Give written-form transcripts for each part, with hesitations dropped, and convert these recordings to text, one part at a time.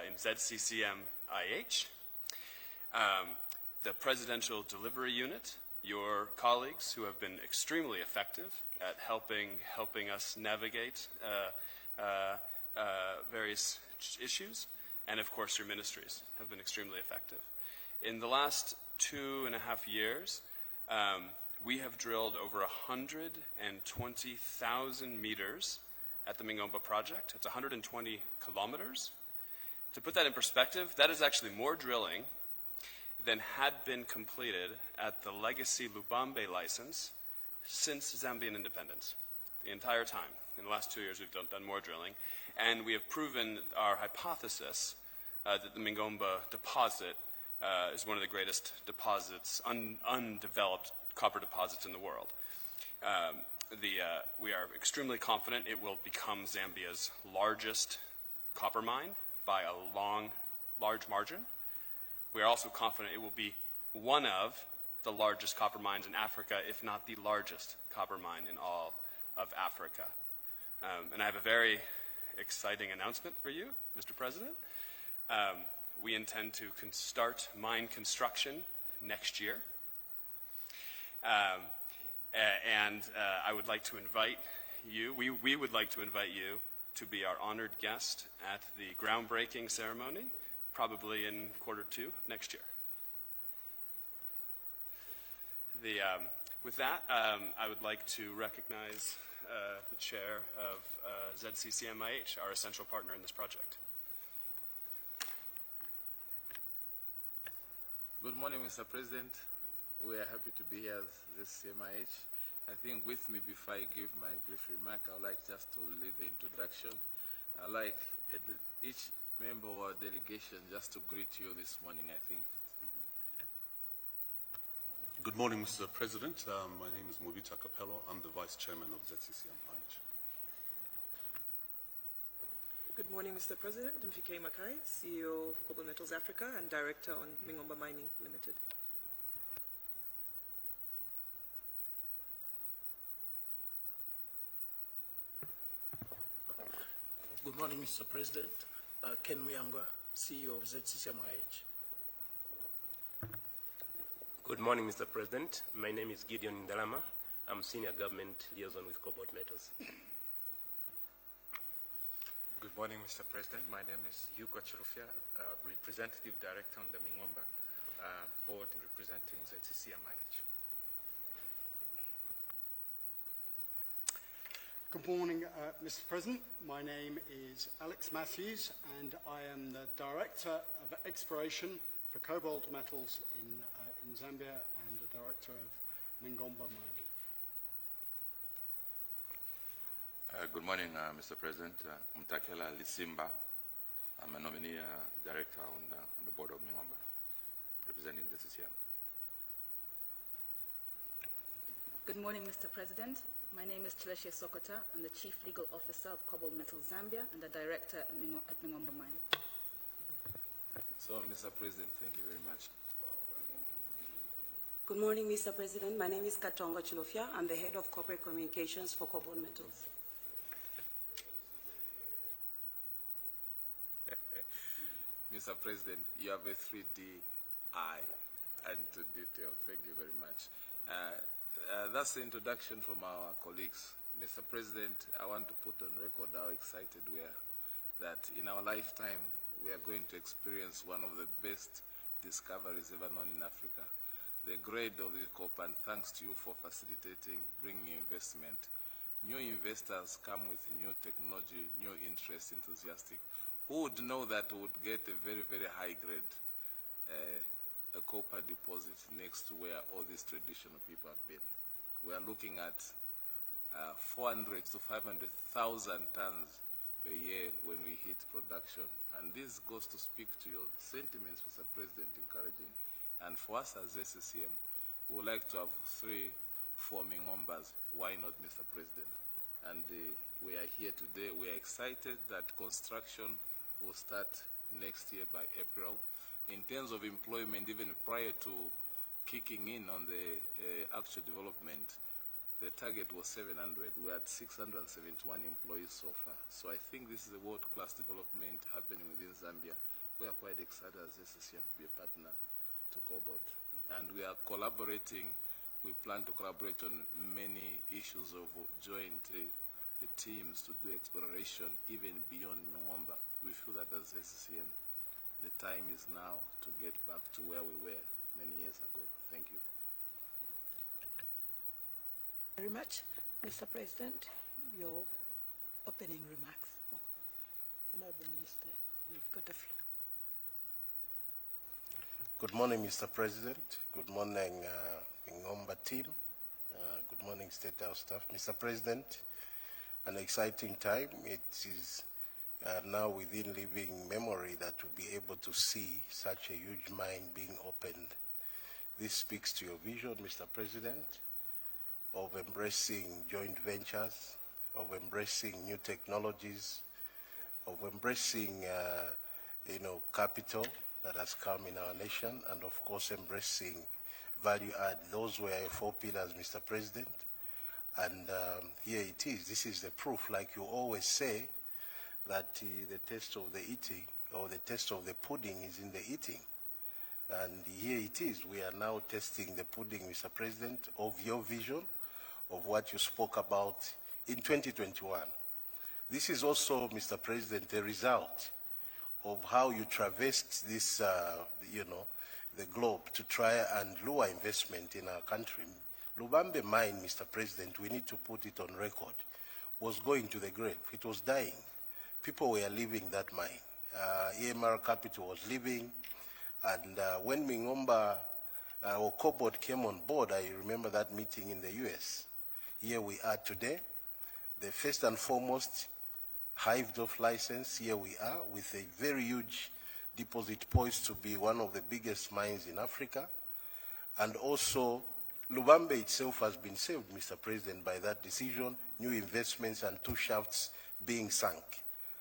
in ZCCM-IH, the Presidential Delivery Unit, your colleagues who have been extremely effective at helping us navigate various issues, and of course your ministries have been extremely effective. In the last 2.5 years, we have drilled over 120,000 meters at the Mingomba project. It's 120 kilometers. To put that in perspective, that is actually more drilling than had been completed at the legacy Lubambe license since Zambian independence. The entire time. In the last 2 years, we've done more drilling. And we have proven our hypothesis that the Mingomba deposit is one of the greatest deposits, undeveloped copper deposits in the world. We are extremely confident it will become Zambia's largest copper mine by a large margin. We are also confident it will be one of the largest copper mines in Africa, if not the largest copper mine in all of Africa. And I have a very exciting announcement for you, Mr. President. We intend to start mine construction next year. And I would like to invite you, we would like to invite you to be our honored guest at the groundbreaking ceremony, probably in Q2 of next year. With that, I would like to recognize the chair of ZCCM-IH, our essential partner in this project. Good morning, Mr. President. We are happy to be here at ZCCM-IH. I think with me, before I give my brief remark, I would like just to lead the introduction. I'd like each member of our delegation just to greet you this morning, I think. Good morning, Mr. President. My name is Mubita Capello. I'm the Vice Chairman of ZCCM-IH. Good morning, Mr. President. Mfike Makai, CEO of Cobalt Metals Africa and Director on Mingomba Mining Limited. Good morning, Mr. President. Ken Muyangwa, CEO of ZCCM-IH. Good morning, Mr. President. My name is Gideon Ndalama. I'm Senior Government Liaison with Cobalt Metals. Good morning, Mr. President. My name is Hugo Chirufia, Representative Director on the Mingomba Board representing ZCCM-IH. Good morning, Mr. President. My name is Alex Matthews, and I am the Director of Exploration for Cobalt Metals in Zambia and the Director of Mingomba Mine. Good morning, Mr. President. Mtakela Lisimba. I'm a nominee director on the board of Mingomba, representing the CCM. Good morning, Mr. President. My name is Tleshe Sokota. I'm the Chief Legal Officer of Cobalt Metals Zambia and the Director at Mingomba Mine. So, Mr. President, thank you very much. Good morning, Mr. President. My name is Katonga Chilofia. I'm the Head of Corporate Communications for Cobalt Metals. Mr. President, you have a 3D eye and to detail. Thank you very much. That's the introduction from our colleagues. Mr. President, I want to put on record how excited we are that in our lifetime we are going to experience one of the best discoveries ever known in Africa. The grade of the copper, and thanks to you for facilitating bringing investment. New investors come with new technology, new interest, enthusiastic. Who would know that we would get a very, very high grade a copper deposit next to where all these traditional people have been? We are looking at 400 to 500,000 tons per year when we hit production. And this goes to speak to your sentiments, Mr. President, encouraging. And for us as SCCM, we would like to have 3-4 Mingombas. Why not, Mr. President? And we are here today. We are excited that construction will start next year by April. In terms of employment, even prior to kicking in on the actual development, The target was 700. We had 671 employees so far. So I think this is a world-class development happening within Zambia. We are quite excited as SSCM to be a partner to Cobalt. And we are collaborating. We plan to collaborate on many issues of joint teams to do exploration even beyond Mingomba. We feel that as SSCM, the time is now to get back to where we were many years ago. Thank you. Very much, Mr. President. Your opening remarks. Honorable Minister, you've got the floor. Good morning, Mr. President. Good morning, Mingomba team. Good morning, State House staff. Mr. President, an exciting time. It is now within living memory that we'll be able to see such a huge mine being opened. This speaks to your vision, Mr. President, of embracing joint ventures, of embracing new technologies, of embracing, capital that has come in our nation, and of course embracing value add. Those were 4 pillars, Mr. President, and here it is. This is the proof, like you always say, that the taste of the eating, or the taste of the pudding, is in the eating. And here it is. We are now testing the pudding, Mr. President, of your vision, of what you spoke about in 2021. This is also, Mr. President, a result of how you traversed this, the globe to try and lure investment in our country. Lubambe Mine, Mr. President, we need to put it on record, was going to the grave. It was dying. People were leaving that mine. EMR Capital was leaving. And when Mingomba or Cobalt came on board, I remember that meeting in the US. Here we are today. The first and foremost hived off license, here we are with a very huge deposit poised to be one of the biggest mines in Africa. And also, Lubambe itself has been saved, Mr. President, by that decision, new investments and 2 shafts being sunk.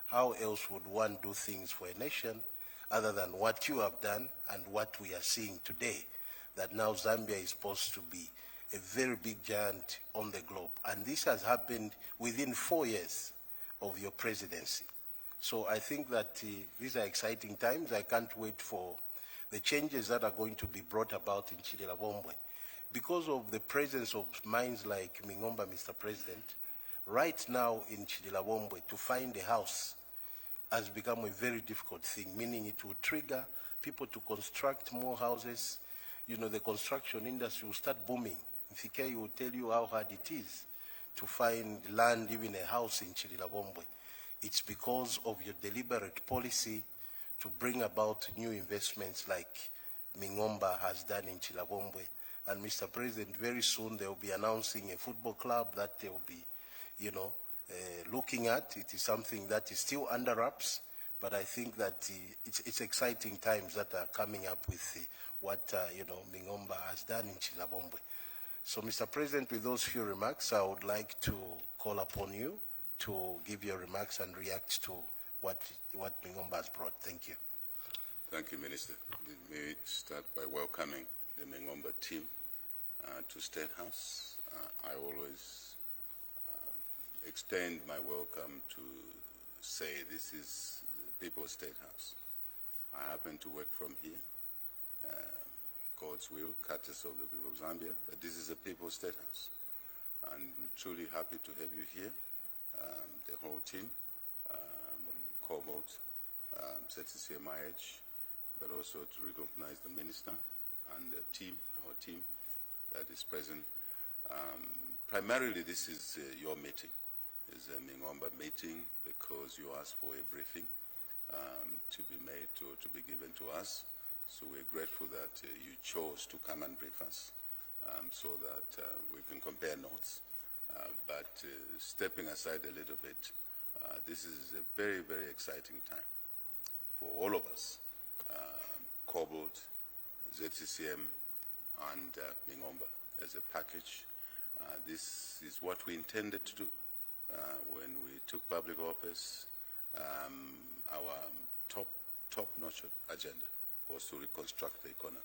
How else would one do things for a nation other than what you have done and what we are seeing today, that now Zambia is supposed to be a very big giant on the globe. And this has happened within 4 years of your presidency. So I think that these are exciting times. I can't wait for the changes that are going to be brought about in Chililabombwe. Because of the presence of mines like Mingomba, Mr. President, right now in Chililabombwe, to find a house has become a very difficult thing, meaning it will trigger people to construct more houses. The construction industry will start booming. Mfike will tell you how hard it is to find land, even a house in Chililabombwe. It's because of your deliberate policy to bring about new investments like Mingomba has done in Chililabombwe. And Mr. President, very soon they will be announcing a football club that they will be, looking at. It is something that is still under wraps, but I think that it's exciting times that are coming up with what, Mingomba has done in Chililabombwe. So, Mr. President, with those few remarks, I would like to call upon you to give your remarks and react to what Mingomba has brought. Thank you. Thank you, Minister. Let me start by welcoming the Mingomba team to State House. I always extend my welcome to say this is the People's State House. I happen to work from here. God's will, courtesy of the people of Zambia, but this is a People's State House. And we're truly happy to have you here, the whole team, Cobalt, ZCCMIH, but also to recognize the Minister and the team, our team that is present. Primarily, this is your meeting. It's a Mingomba meeting because you asked for a briefing to be made or to be given to us. So we're grateful that you chose to come and brief us so that we can compare notes. But stepping aside a little bit, this is a very, very exciting time for all of us, Cobalt, ZCCM, and Mingomba as a package. This is what we intended to do when we took public office. Our top-notch agenda was to reconstruct the economy.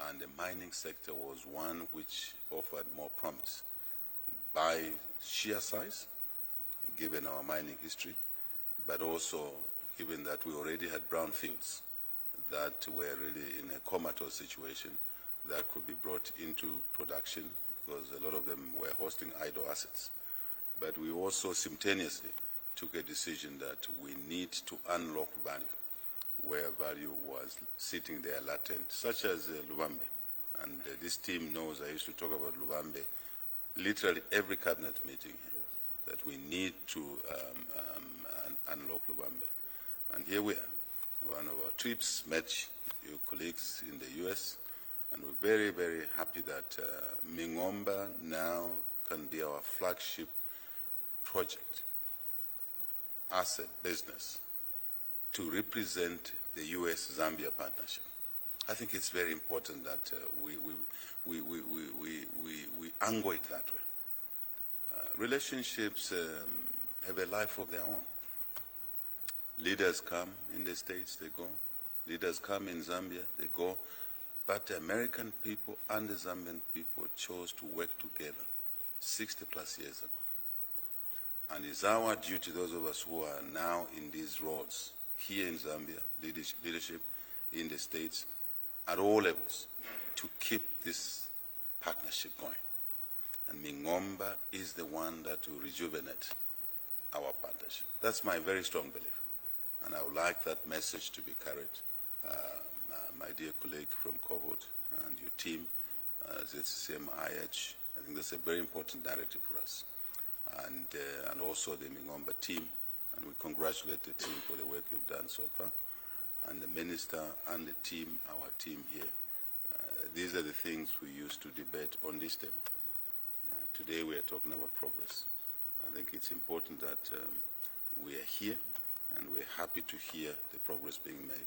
And the mining sector was one which offered more promise by sheer size, given our mining history, but also given that we already had brownfields that were really in a comatose situation that could be brought into production because a lot of them were hosting idle assets. But we also simultaneously took a decision that we need to unlock value where value was sitting there latent, such as Lubambe. And this team knows I used to talk about Lubambe literally every cabinet meeting, that we need to unlock Lubambe. And here we are. One of our trips met your colleagues in the US, and we're very, very happy that Mingomba now can be our flagship project, asset, business, to represent the US-Zambia partnership. I think it's very important that we angle it that way. Relationships have a life of their own. Leaders come in the States, they go. Leaders come in Zambia, they go. But the American people and the Zambian people chose to work together 60 plus years ago. And it's our duty, those of us who are now in these roles, here in Zambia, leadership in the States, at all levels, to keep this partnership going. And Mingomba is the one that will rejuvenate our partnership. That's my very strong belief. And I would like that message to be carried. My dear colleague from Cobalt and your team, ZCCM IH, I think that's a very important narrative for us. And also the Mingomba team, and we congratulate the team for the work you've done so far. And the minister and the team, our team here, these are the things we used to debate on this table. Today we are talking about progress. I think it's important that we are here, and we're happy to hear the progress being made.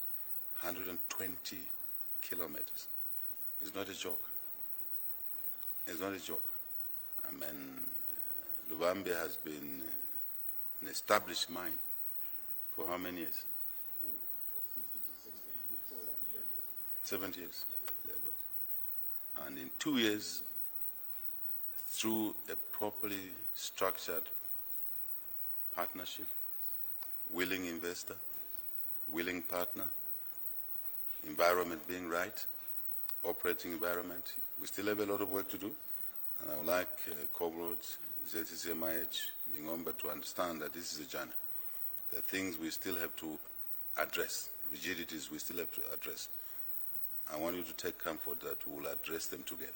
120 kilometers. It's not a joke. It's not a joke. I mean, Lubambe has been an established mine for how many years? 70 years. And in 2 years, through a properly structured partnership, willing investor, willing partner, environment being right, operating environment, we still have a lot of work to do. And I would like Cobalt, ZCCMIH, Mingomba to understand that this is a journey. There are things we still have to address, rigidities we still have to address. I want you to take comfort that we will address them together.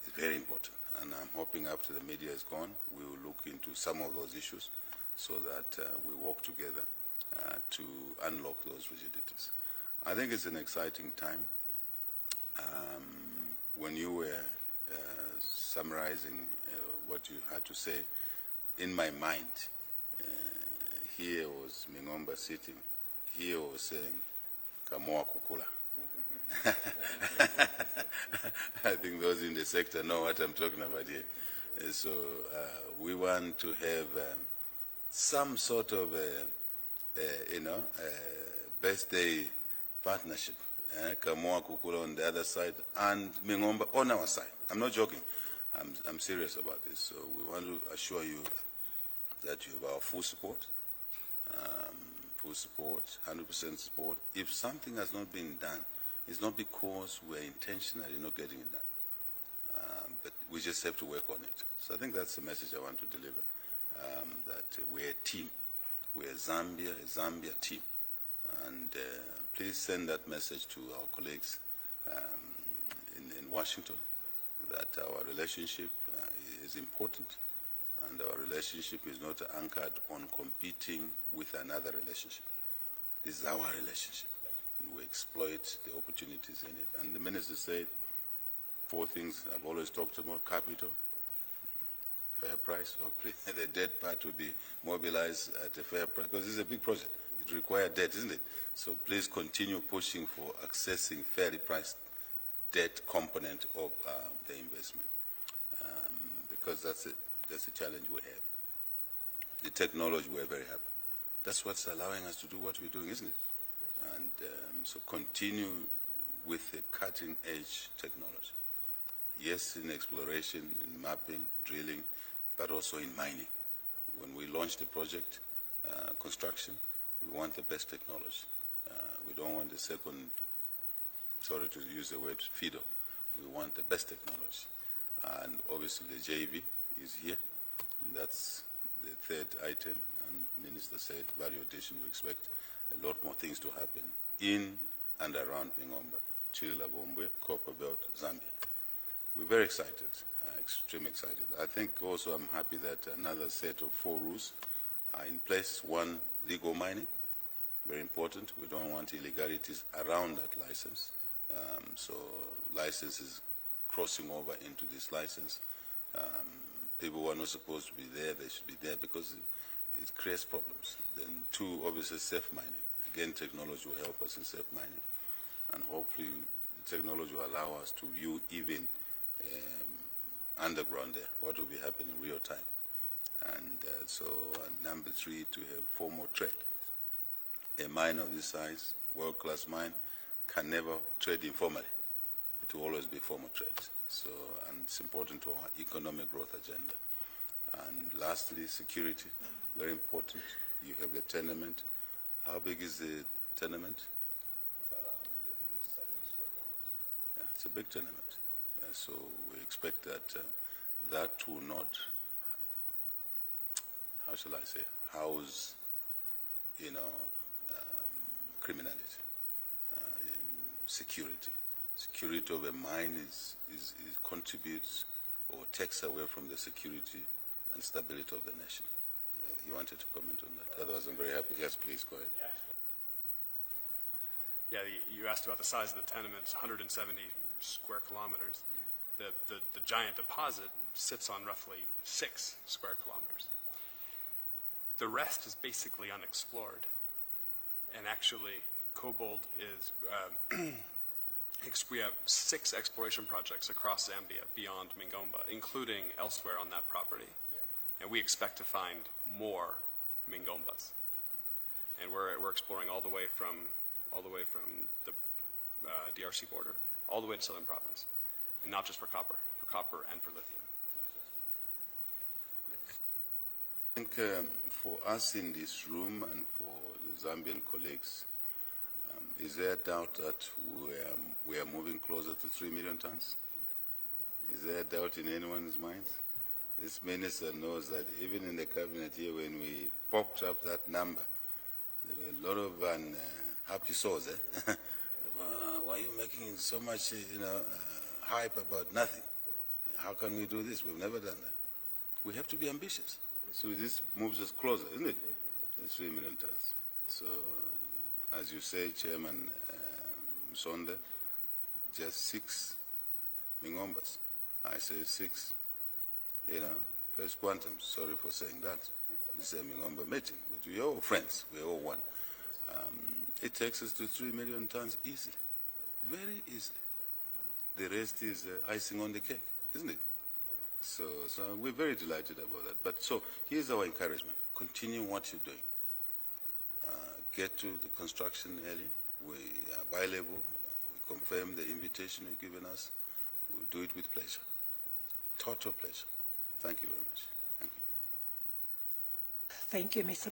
It's very important. And I'm hoping after the media is gone, we will look into some of those issues so that we work together to unlock those rigidities. I think it's an exciting time. When you were summarizing what you had to say, in my mind, here was Mingomba sitting, here was saying, Kamoa Kukula. I think those in the sector know what I'm talking about here. So we want to have some sort of birthday partnership. Kamoa Kukula on the other side and Mingomba on our side. I'm not joking. I'm serious about this. So we want to assure you that you have our full support. Full support, 100% support. If something has not been done, it's not because we're intentionally not getting it done, but we just have to work on it. So I think that's the message I want to deliver, that we're a team. We're a Zambia team. And please send that message to our colleagues in Washington, that our relationship is important, and our relationship is not anchored on competing with another relationship. This is our relationship. We exploit the opportunities in it. And the minister said 4 things I've always talked about: capital, fair price, hopefully the debt part will be mobilized at a fair price, because this is a big project. It requires debt, isn't it? So please continue pushing for accessing fairly priced debt component of the investment, because that's the challenge we have. The technology, we're very happy. That's what's allowing us to do what we're doing, isn't it? And so continue with the cutting-edge technology. yes, in exploration, in mapping, drilling, but also in mining. When we launch the project, construction, we want the best technology. We don't want the second, sorry to use the word, feeder. We want the best technology. And obviously the JV is here. And that's the third item. And Minister said value addition, we expect a lot more things to happen in and around Mingomba, Chililabombwe, Copperbelt, Zambia. We're very excited, extremely excited. I think also I'm happy that another set of 4 rules are in place. One, legal mining, very important. We don't want illegalities around that license. So licenses crossing over into this license. People who are not supposed to be there, they should be there because it creates problems. Then 2, obviously safe mining. Again, technology will help us in safe mining. And hopefully the technology will allow us to view even underground there, what will be happening in real time. And number 3, to have formal trade. A mine of this size, world-class mine, can never trade informally. It will always be formal trade. So, and it's important to our economic growth agenda. And lastly, security, very important. You have the tenement. How big is the tenement? About 170 square kilometers. Yeah, it's a big tenement. So we expect that that will not, how shall I say, house, criminality, security. Security of a mine contributes or takes away from the security and stability of the nation. You wanted to comment on that. Otherwise, I'm very happy. Yes, please, go ahead. Yeah, you asked about the size of the tenements, 170 square kilometers. The giant deposit sits on roughly 6 square kilometers. The rest is basically unexplored. And actually, cobalt is, we have 6 exploration projects across Zambia beyond Mingomba, including elsewhere on that property. And we expect to find more Mingombas. And we're exploring all the way from the DRC border, all the way to southern province. And not just for copper and for lithium. I think for us in this room and for the Zambian colleagues, is there a doubt that we are moving closer to 3 million tons? Is there a doubt in anyone's minds? This minister knows that even in the cabinet here, when we popped up that number, there were a lot of happy souls. Why are you making so much, hype about nothing? How can we do this? We've never done that. We have to be ambitious. So this moves us closer, isn't it? To 3 million tons. So, as you say, Chairman Sonde, just 6 Mingombas. I say 6, first quantum. Sorry for saying that. This is a Mingomba meeting. But we're all friends. We're all one. It takes us to 3 million tons easily. Very easily. The rest is icing on the cake, isn't it? So we're very delighted about that. But so here's our encouragement. Continue what you're doing. Get to the construction early. We are available. We confirm the invitation you've given us. We'll do it with pleasure. Total pleasure. Thank you very much. Thank you. Thank you, Mr.